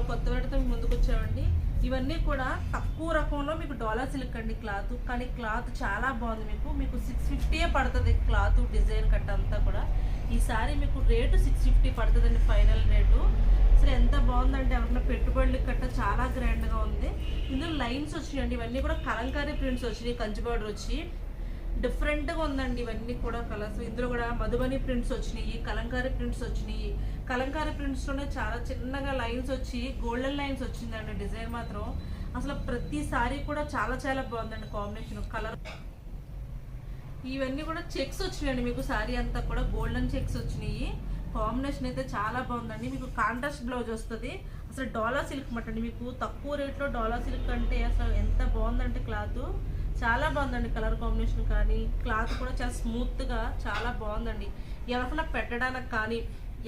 కొత్త వీడియోతో ముందుకు వచ్చామండి. ఇవన్నీ కూడా తక్కువ రకంలో మీకు డోలా సిల్క్ అండి క్లాత్. కానీ క్లాత్ చాలా బాగుంది. మీకు 650 పడుతుంది క్లాత్ డిజైన్ కట్ట అంతా కూడా. ఈ సారీ మీకు రేటు 650 పడుతుందండి ఫైనల్ రేటు. అసలు ఎంత బాగుందంటే ఎవరైనా పెట్టుబడులు కట్ట చాలా గ్రాండ్గా ఉంది. ఇందులో లైన్స్ వచ్చినాయండి. ఇవన్నీ కూడా కలంకారీ ప్రింట్స్ వచ్చినాయి. కంచి బార్డర్ వచ్చి డిఫరెంట్గా ఉందండి. ఇవన్నీ కూడా కలర్స్. ఇందులో కూడా మధుబని ప్రింట్స్ వచ్చినాయి, కలంకారీ ప్రింట్స్ వచ్చినాయి. కలంకారీ ప్రింట్స్లోనే చాలా చిన్నగా లైన్స్ వచ్చి గోల్డెన్ లైన్స్ వచ్చిందండి. డిజైన్ మాత్రం అసలు ప్రతి సారీ కూడా చాలా చాలా బాగుందండి. కాంబినేషన్ కలర్ ఇవన్నీ కూడా చెక్స్ వచ్చినాయండి. మీకు సారీ అంతా కూడా గోల్డెన్ చెక్స్ వచ్చినాయి. కాంబినేషన్ అయితే చాలా బాగుందండి. మీకు కాంట్రాస్ట్ బ్లౌజ్ వస్తుంది. అసలు డోలా సిల్క్ మటండి. మీకు తక్కువ రేట్లో డోలా సిల్క్ అంటే అసలు ఎంత బాగుందంటే క్లాత్ చాలా బాగుందండి. కలర్ కాంబినేషన్ కానీ క్లాత్ కూడా చాలా స్మూత్గా చాలా బాగుందండి. ఎవరికైనా పెట్టడానికి కానీ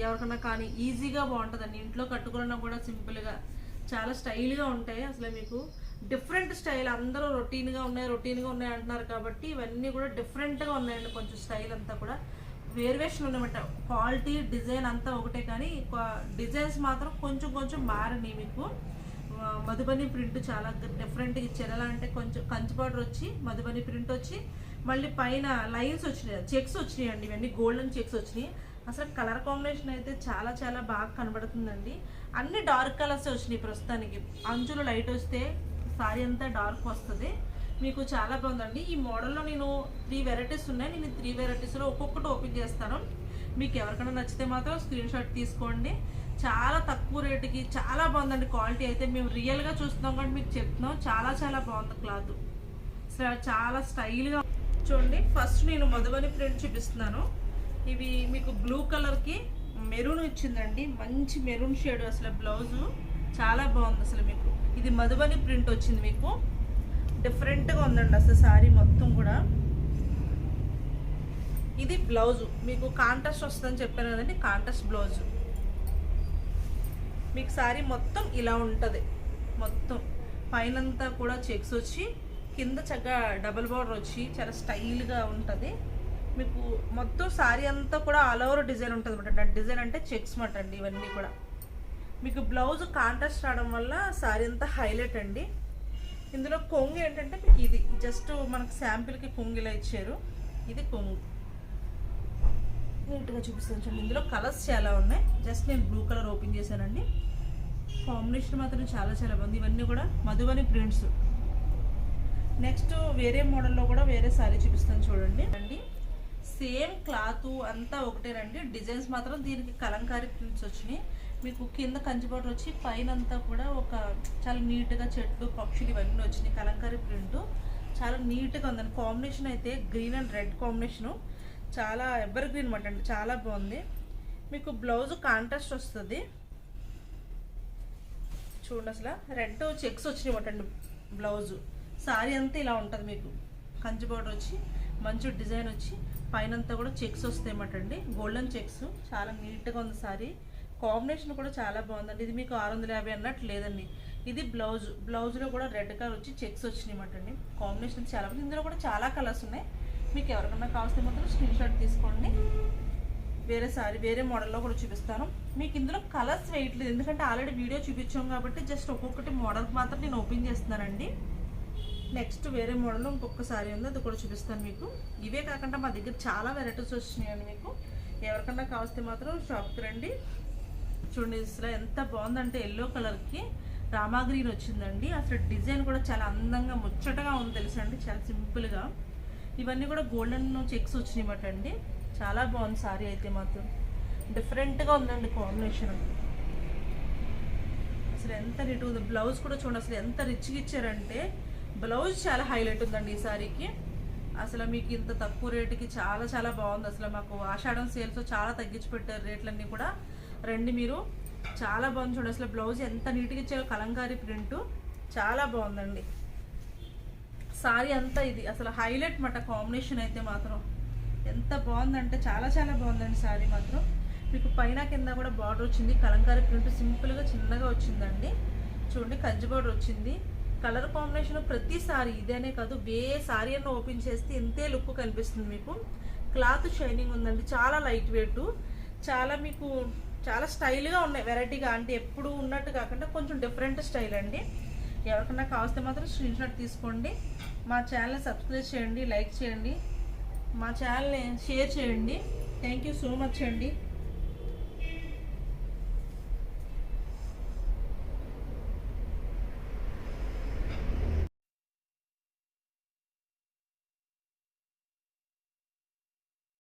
ఎవరికైనా కానీ ఈజీగా బాగుంటుందండి. ఇంట్లో కట్టుకున్నా కూడా సింపుల్గా చాలా స్టైల్గా ఉంటాయి. అసలు మీకు డిఫరెంట్ స్టైల్. అందరూ రొటీన్గా ఉన్నాయి అంటున్నారు కాబట్టి ఇవన్నీ కూడా డిఫరెంట్గా ఉన్నాయండి. కొంచెం స్టైల్ అంతా కూడా వేరియేషన్ ఉందన్నమాట. క్వాలిటీ డిజైన్ అంతా ఒకటే కానీ డిజైన్స్ మాత్రం కొంచెం మారినాయి. మీకు మధుబని ప్రింట్ చాలా డిఫరెంట్గా ఇచ్చారు. ఎలా అంటే కొంచెం కంచి బార్డర్ వచ్చి మధుబని ప్రింట్ వచ్చి మళ్ళీ పైన లైన్స్ వచ్చినాయి, చెక్స్ వచ్చినాయి అండి. ఇవన్నీ గోల్డెన్ చెక్స్ వచ్చినాయి. అసలు కలర్ కాంబినేషన్ అయితే చాలా చాలా బాగా కనబడుతుందండి. అన్ని డార్క్ కలర్స్ వచ్చినాయి ప్రస్తుతానికి. అంచులు లైట్ వస్తే సారీ అంతా డార్క్ వస్తుంది. మీకు చాలా బాగుందండి. ఈ మోడల్లో నేను 3 వెరైటీస్ ఉన్నాయి. నేను 3 వెరైటీస్లో ఒక్కొక్కటి ఓపెన్ చేస్తాను. మీకు ఎవరికైనా నచ్చితే మాత్రం స్క్రీన్ షాట్ తీసుకోండి. చాలా తక్కువ రేటుకి చాలా బాగుందండి. క్వాలిటీ అయితే మేము రియల్గా చూస్తున్నాం కాబట్టి మీకు చెప్తున్నాం. చాలా చాలా బాగుంది క్లాత్. చాలా స్టైల్గా చూడండి. ఫస్ట్ నేను మధుబని ప్రింట్ చూపిస్తున్నాను. ఇవి మీకు బ్లూ కలర్కి మెరూన్ ఇచ్చిందండి. మంచి మెరూన్ షేడ్. అసలు బ్లౌజు చాలా బాగుంది. అసలు మీకు ఇది మధుబని ప్రింట్ వచ్చింది. మీకు డిఫరెంట్గా ఉందండి అసలు సారీ మొత్తం కూడా. ఇది బ్లౌజు మీకు కాంట్రాస్ట్ వస్తుందని చెప్పాను కదండి. కాంట్రాస్ట్ బ్లౌజు మీకు సారీ మొత్తం ఇలా ఉంటుంది. మొత్తం పైనంతా కూడా చెక్స్ వచ్చి కింద చక్కగా డబుల్ బార్డర్ వచ్చి చాలా స్టైల్గా ఉంటుంది. మీకు మొత్తం సారీ అంతా కూడా ఆల్ ఓవర్ డిజైన్ ఉంటుంది అనమాట. డిజైన్ అంటే చెక్స్ మాట అండి. ఇవన్నీ కూడా మీకు బ్లౌజ్ కాంట్రాస్ట్ రావడం వల్ల సారీ అంతా హైలైట్ అండి. ఇందులో కొంగు ఏంటంటే మీకు ఇది జస్ట్ మనకు శాంపిల్కి కొంగు ఇలా ఇచ్చారు. ఇది కొంగు నీట్గా చూపిస్తాను చూడండి. ఇందులో కలర్స్ చాలా ఉన్నాయి. జస్ట్ నేను బ్లూ కలర్ ఓపెన్ చేశానండి. కాంబినేషన్ మాత్రం చాలా చాలా బాగుంది. ఇవన్నీ కూడా మధుబని ప్రింట్స్. నెక్స్ట్ వేరే మోడల్లో కూడా వేరే సారీ చూపిస్తాను చూడండి అండి. సేమ్ క్లాత్ అంతా ఒకటేనండి. డిజైన్స్ మాత్రం దీనికి కలంకారీ ప్రింట్స్ వచ్చినాయి. మీకు కింద కంచి బార్డర్ వచ్చి పైన అంతా కూడా ఒక చాలా నీట్గా చెట్లు పక్షులు ఇవన్నీ వచ్చినాయి. కలంకారీ ప్రింట్ చాలా నీట్గా ఉందండి. కాంబినేషన్ అయితే గ్రీన్ అండ్ రెడ్ కాంబినేషను చాలా ఎవర్ గ్రీన్ అనమాట అండి. చాలా బాగుంది. మీకు బ్లౌజ్ కాంట్రాస్ట్ వస్తుంది. చూడండి అసలు రెడ్ చెక్స్ వచ్చినాయి అనమాట అండి. బ్లౌజు సారీ అంతా ఇలా ఉంటుంది. మీకు కంచి బార్డర్ వచ్చి మంచి డిజైన్ వచ్చి పైన అంతా కూడా చెక్స్ వస్తాయి అన్నమాట అండి. గోల్డెన్ చెక్స్ చాలా నీట్గా ఉంది సారీ. కాంబినేషన్ కూడా చాలా బాగుందండి. ఇది మీకు 650 అన్నట్టు లేదండి. ఇది బ్లౌజ్లో కూడా రెడ్ కలర్ వచ్చి చెక్స్ వచ్చినాయి అన్నమాట అండి. కాంబినేషన్ చాలా బాగుంది. ఇందులో కూడా చాలా కలర్స్ ఉన్నాయి. మీకు ఎవరికన్నా కావాల్సిన మాత్రం స్క్రీన్ షాట్ తీసుకోండి. వేరే సారీ వేరే మోడల్లో కూడా చూపిస్తాను. మీకు ఇందులో కలర్స్ వేయట్లేదు ఎందుకంటే ఆల్రెడీ వీడియో చూపించాం కాబట్టి జస్ట్ ఒక్కొక్కటి మోడల్కి మాత్రం నేను ఓపెన్ చేస్తున్నానండి. నెక్స్ట్ వేరే మోడల్లో ఇంకొక సారీ ఉంది, అది కూడా చూపిస్తాను మీకు. ఇవే కాకుండా మా దగ్గర చాలా వెరైటీస్ వచ్చినాయండి. మీకు ఎవరికన్నా కావస్తే మాత్రం షాప్కి రండి. చూడండి అసలు ఎంత బాగుందంటే ఎల్లో కలర్కి రామా గ్రీన్ వచ్చిందండి. అసలు డిజైన్ కూడా చాలా అందంగా ముచ్చటగా ఉంది తెలుసండి. చాలా సింపుల్గా ఇవన్నీ కూడా గోల్డెన్ చెక్స్ వచ్చినాయన్నమాట అండి. చాలా బాగుంది సారీ అయితే మాత్రం. డిఫరెంట్గా ఉందండి కాంబినేషన్. అసలు ఎంత నీట్గా ఉంది. బ్లౌజ్ కూడా చూడండి అసలు ఎంత రిచ్గా ఇచ్చారంటే బ్లౌజ్ చాలా హైలైట్ ఉందండి ఈ సారీకి. అసలు మీకు ఇంత తక్కువ రేటుకి చాలా చాలా బాగుంది. అసలు మాకు ఆషాఢం సేల్స్ చాలా తగ్గించి పెట్టారు రేట్లన్నీ కూడా. రండి మీరు. చాలా బాగుంది చూడండి. అసలు బ్లౌజ్ ఎంత నీట్గా ఇచ్చారో కలంకారీ ప్రింట్ చాలా బాగుందండి. సారీ అంతా ఇది అసలు హైలైట్ మాట. కాంబినేషన్ అయితే మాత్రం ఎంత బాగుందంటే చాలా చాలా బాగుందండి సారీ మాత్రం. మీకు పైన కింద కూడా బార్డర్ వచ్చింది. కలంకారీ ప్రింట్ సింపుల్గా చిన్నగా వచ్చిందండి. చూడండి కంచి బార్డర్ వచ్చింది. కలర్ కాంబినేషన్ ప్రతి సారీ ఇదేనే కాదు ఏ సారీ అన్న ఓపెన్ చేస్తే ఇంతే లుక్ కనిపిస్తుంది మీకు. క్లాత్ షైనింగ్ ఉందండి. చాలా లైట్ వెయిట్. చాలా మీకు చాలా స్టైల్గా ఉన్నాయి, వెరైటీగా, అంటే ఎప్పుడు ఉన్నట్టు కాకుండా కొంచెం డిఫరెంట్ స్టైల్ అండి. ఎవరికన్నా కావస్తే మాత్రం స్క్రీన్ షాట్ తీసుకోండి. మా ఛానల్ని సబ్స్క్రైబ్ చేయండి, లైక్ చేయండి, మా ఛానల్ని షేర్ చేయండి. థ్యాంక్ యూ సో మచ్ అండి.